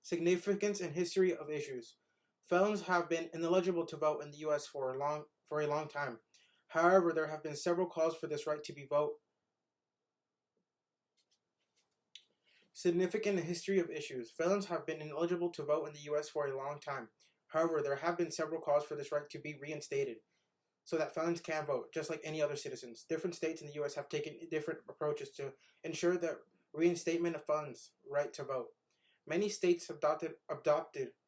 Significance and history of issues. Felons have been ineligible to vote in the U.S. for a long time. However, there have been several calls for this right to be vote. Significant and history of issues. Felons have been ineligible to vote in the U.S. for a long time. However, there have been several calls for this right to be reinstated so that felons can vote, just like any other citizens. Different states in the U.S. have taken different approaches to ensure the reinstatement of felons' right to vote. Many states adopted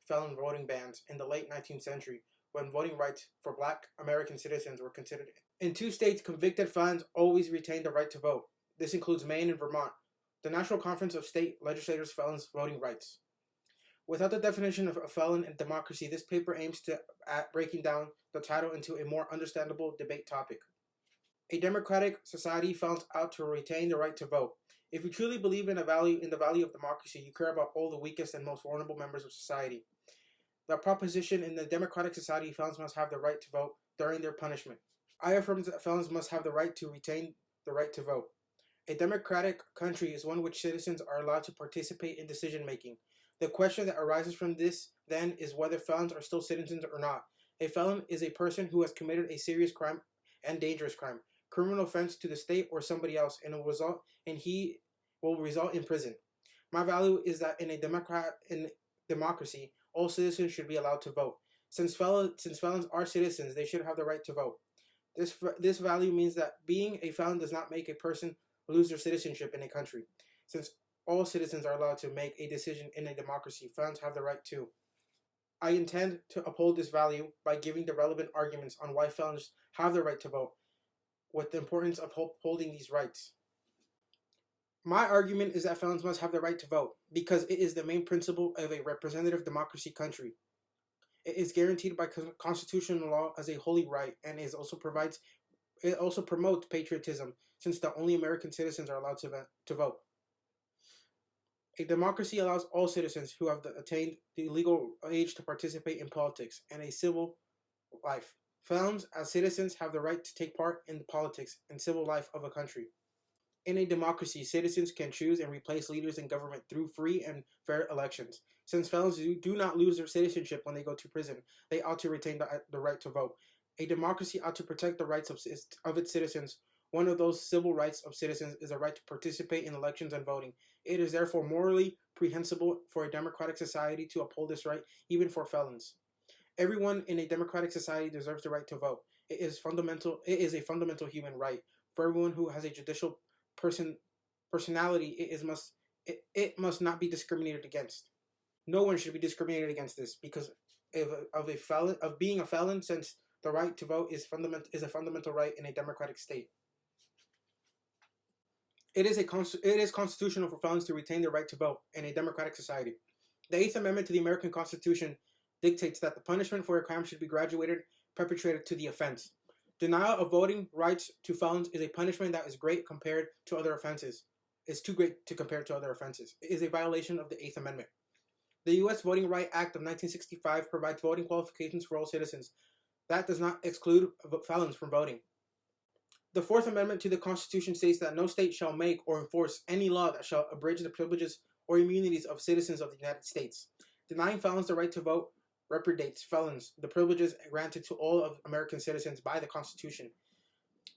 felon voting bans in the late 19th century when voting rights for Black American citizens were considered. In 2 states, convicted felons always retained the right to vote. This includes Maine and Vermont. The National Conference of State Legislators' Felons Voting Rights. Without the definition of a felon in democracy, this paper aims at breaking down the title into a more understandable debate topic. A democratic society felons out to retain the right to vote. If you truly believe in the value of democracy, you care about all the weakest and most vulnerable members of society. The proposition in the democratic society, felons must have the right to vote during their punishment. I affirm that felons must have the right to retain the right to vote. A democratic country is one in which citizens are allowed to participate in decision making. The question that arises from this, then, is whether felons are still citizens or not. A felon is a person who has committed a serious crime and dangerous crime, criminal offense to the state or somebody else, and he will result in prison. My value is that in democracy, all citizens should be allowed to vote. Since felons are citizens, they should have the right to vote. This value means that being a felon does not make a person lose their citizenship in a country. Since all citizens are allowed to make a decision in a democracy, felons have the right to. I intend to uphold this value by giving the relevant arguments on why felons have the right to vote, with the importance of holding these rights. My argument is that felons must have the right to vote because it is the main principle of a representative democracy country. It is guaranteed by constitutional law as a holy right, and it also promotes patriotism, since the only American citizens are allowed to vote. A democracy allows all citizens who have attained the legal age to participate in politics and a civil life. Felons, as citizens, have the right to take part in the politics and civil life of a country. In a democracy, citizens can choose and replace leaders in government through free and fair elections. Since felons do not lose their citizenship when they go to prison, they ought to retain the right to vote. A democracy ought to protect the rights of its citizens. One of those civil rights of citizens is a right to participate in elections and voting. It is therefore morally prehensible for a democratic society to uphold this right, even for felons. Everyone in a democratic society deserves the right to vote. It is a fundamental human right. For everyone who has a judicial personality, it must not be discriminated against. No one should be discriminated against this because of being a felon, since the right to vote is a fundamental right in a democratic state. It is constitutional for felons to retain their right to vote in a democratic society. The 8th Amendment to the American Constitution dictates that the punishment for a crime should be perpetrated to the offense. Denial of voting rights to felons is a punishment that is great compared to other offenses. It's too great to compare to other offenses. It is a violation of the 8th Amendment. The U.S. Voting Rights Act of 1965 provides voting qualifications for all citizens. That does not exclude felons from voting. The 4th Amendment to the Constitution states that no state shall make or enforce any law that shall abridge the privileges or immunities of citizens of the United States. Denying felons the right to vote repudiates felons the privileges granted to all of American citizens by the Constitution.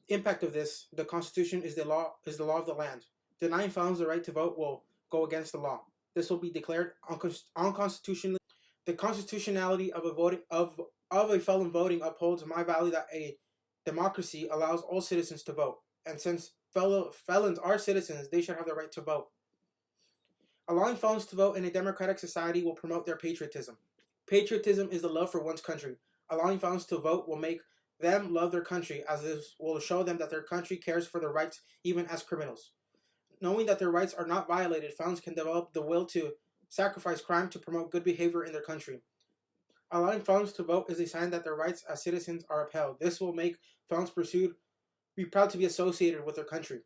Impact of this: the Constitution is the law of the land. Denying felons the right to vote will go against the law. This will be declared unconstitutional. The constitutionality of a felon voting upholds my value that a democracy allows all citizens to vote, and since felons are citizens, they should have the right to vote. Allowing felons to vote in a democratic society will promote their patriotism. Patriotism is the love for one's country. Allowing felons to vote will make them love their country, as this will show them that their country cares for their rights even as criminals. Knowing that their rights are not violated, felons can develop the will to sacrifice crime to promote good behavior in their country. Allowing felons to vote is a sign that their rights as citizens are upheld. This will make felons be proud to be associated with their country.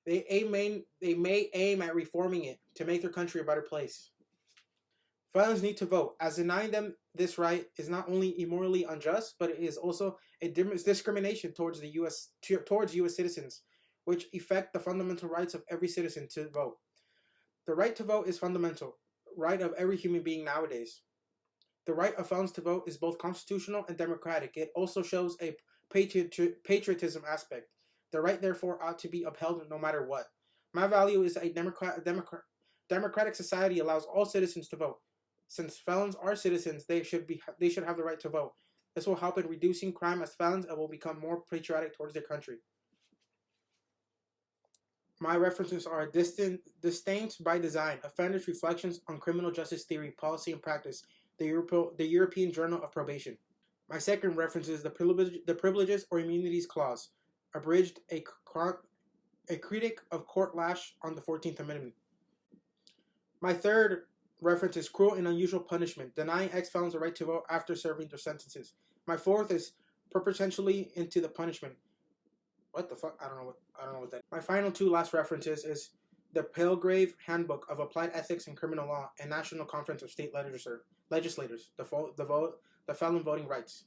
They may aim at reforming it to make their country a better place. Felons need to vote, as denying them this right is not only immorally unjust, but it is also a discrimination towards U.S. citizens, which affect the fundamental rights of every citizen to vote. The right to vote is fundamental right of every human being nowadays. The right of felons to vote is both constitutional and democratic. It also shows a patriotism aspect. The right, therefore, ought to be upheld no matter what. My value is a democratic society allows all citizens to vote. Since felons are citizens, they should have the right to vote. This will help in reducing crime as felons and will become more patriotic towards their country. My references are Disdains by Design, Offenders' Reflections on Criminal Justice Theory, Policy and Practice, the European Journal of Probation. My second reference is the Privileges or Immunities Clause, abridged, a critic of court lash on the 14th Amendment. My third reference is Cruel and Unusual Punishment, denying ex-felons the right to vote after serving their sentences. My fourth is Perpetually into the Punishment. What the fuck? I don't know what that is. My final two last references is the Palgrave Handbook of Applied Ethics in Criminal Law and National Conference of State Legislators, the Felon Voting Rights.